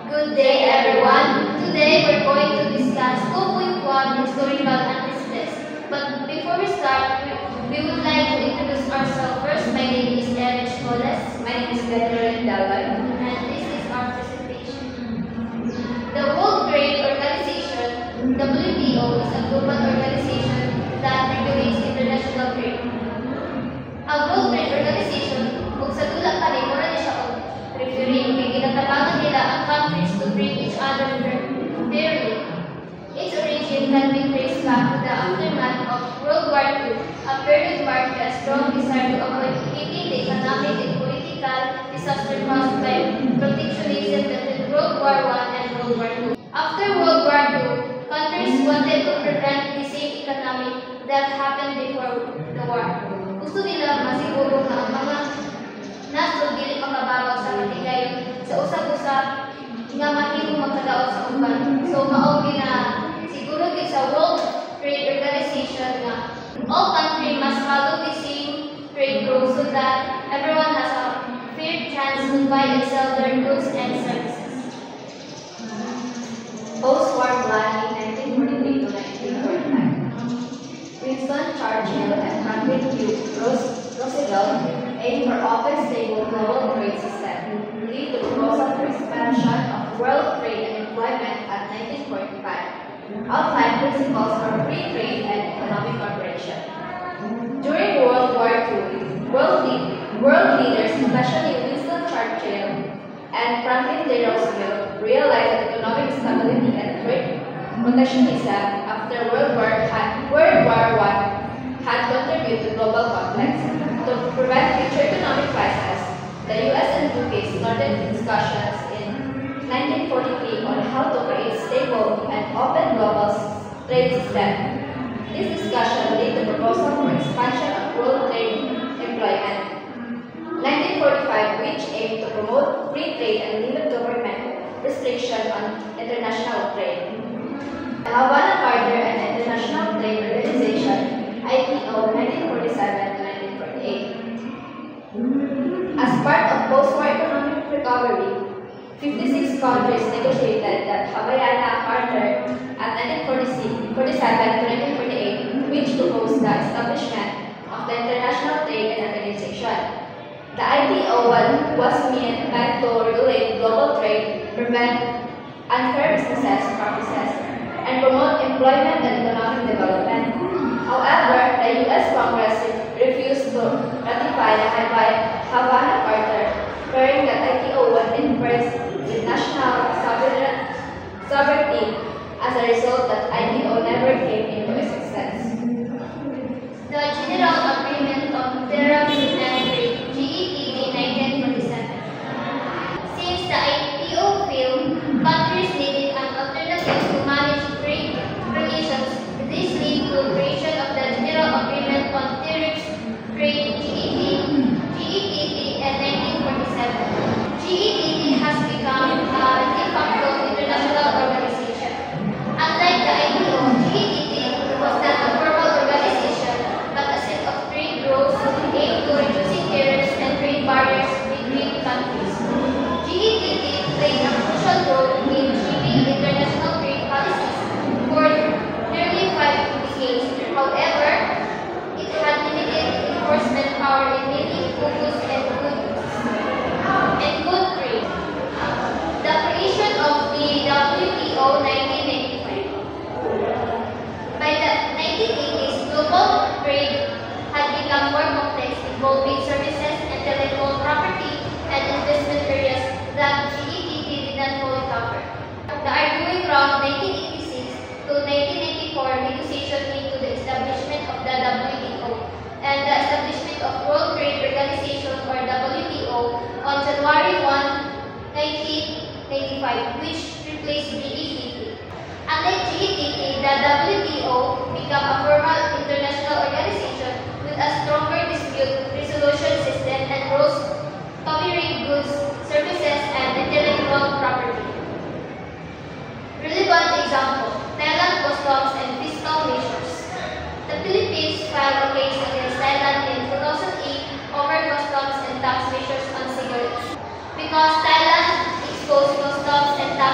Good day, everyone. Today we're going to discuss 2.1 historical antecedents. But before we start, we would like to introduce ourselves first. My name is Erin Scholes. My name is Catherine Dalay. And this is our presentation. The World Trade Organization, WTO, is a global organization that regulates international trade. Ang World Trade Organization, kung sa tulak pa rin, mura na siya referring kay ginatabangan nila ang countries to treat each other fairly. Its origin can be traced back to the aftermath of World War II, a period marked by a strong desire to avoid repeating the economic and political disaster caused by protectionism between World War I and World War II. After World War II, countries wanted to prevent the same economic that happened before the war. Gusto nila masiguro na ang mga nasod dili makababag sa katigayon sa usag-usab nga mahimong magkadaot sa uban. So mao na siguro gid sa World Trade Organization nga all countries must follow the same trade rules so that everyone has a fair chance to buy and sell their goods and services. Post-war planning 1943 to 1945. Winston Churchill and Franklin D. Roosevelt aimed for open, stable global trade system, lead the proposal for expansion of world trade and employment at 1945, outline principles for free trade and economic cooperation. During World War II, world leaders, especially Winston Churchill and Franklin D. Roosevelt, realized that economic stability and trade protectionism after World War I had contributed to global conflicts. To prevent future economic crises, the US and UK started discussions in 1943 on how to create stable and open global trade system. This discussion led to the proposal for expansion of world trade employment. 1945, which aimed to promote free trade and limit government restriction on international trade. The Havana Charter and International Trade Organization, ITO, 1947 to 1948. As part of post-war economic recovery, 56 countries negotiated the Havana Charter at 1947 to 1948, which proposed the establishment of the International Trade Organization. The ITO was meant to regulate global trade, prevent unfair business practices, and promote employment and economic development. However, the U.S. Congress refused to ratify the Havana Charter, fearing that ITO would interfere with national sovereignty. As a result, that ITO never came into existence. The General Agreement on Tariffs and Trade, GETT 1947. Since the ITO failed, countries needed an alternative to manage trade relations. This led to the creation of the General Agreement on Tariffs Trade, GETT in 1947. GETT has become a de facto international organization. Unlike the ITO, GETT was not a formal organization, but a set of trade rules aimed to reducing tariffs and trade barriers between countries. GETT played a crucial role in shaping international trade policies for nearly 5 decades. However, it had limited enforcement power in making focus and good trade. The creation of the WTO 1995. By the 1980s, global trade had become more complex, involving services, intellectual property, and investment areas that GETT did not fully cover. The arguing round 1986 to 1994 negotiation led to the establishment of the WTO and the establishment of World Trade Organization or WTO on January 1, 1995, which replaced GETT. Unlike GETT, the WTO became a formal international organization with a stronger dispute resolution system and rules covering goods, services, and intellectual property. Relevant example: Thailand customs and fiscal measures. The Philippines filed a case against Thailand in 2008 over customs and tax measures on cigarettes. Because Thailand exposed customs and tax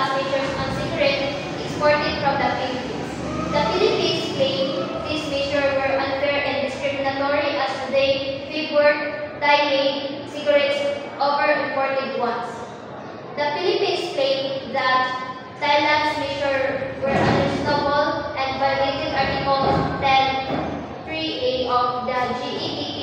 The Philippines claimed that Thailand's measures were unreasonable and violated Article 10(3)(a) of the GEPT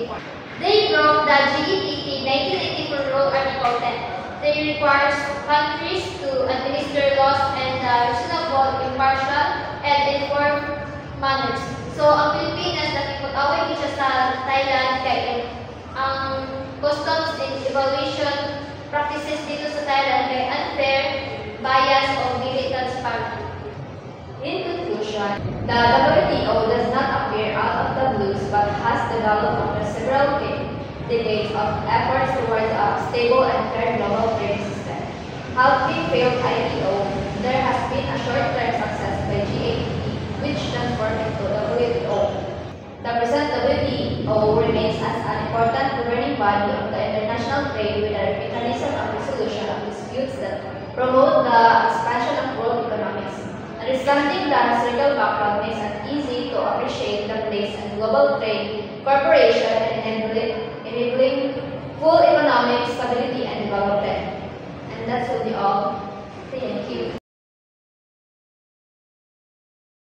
1984. They broke the GEPT 1984 rule Article 10. They requires countries to administer laws in the reasonable, impartial, and informed manners. So, ang Pilipinas nakipag-away din siya sa Thailand kay ang customs and evaluation practices dito sa Thailand kay unfair, bias, o dili transparent. In conclusion, the WTO does not appear out of the blues but has developed over several decades of efforts towards a stable and fair global trade system. Having failed ITO, there has been a short-term success by GATT, which transformed into WTO. The present WTO remains as an important governing body of the international trade with a mechanism of resolution of disputes that promote the expansion of world economics. Understanding the historical background makes it easy to appreciate the place in global trade, cooperation, and enabling full economic stability and development. And that will be all. Thank you.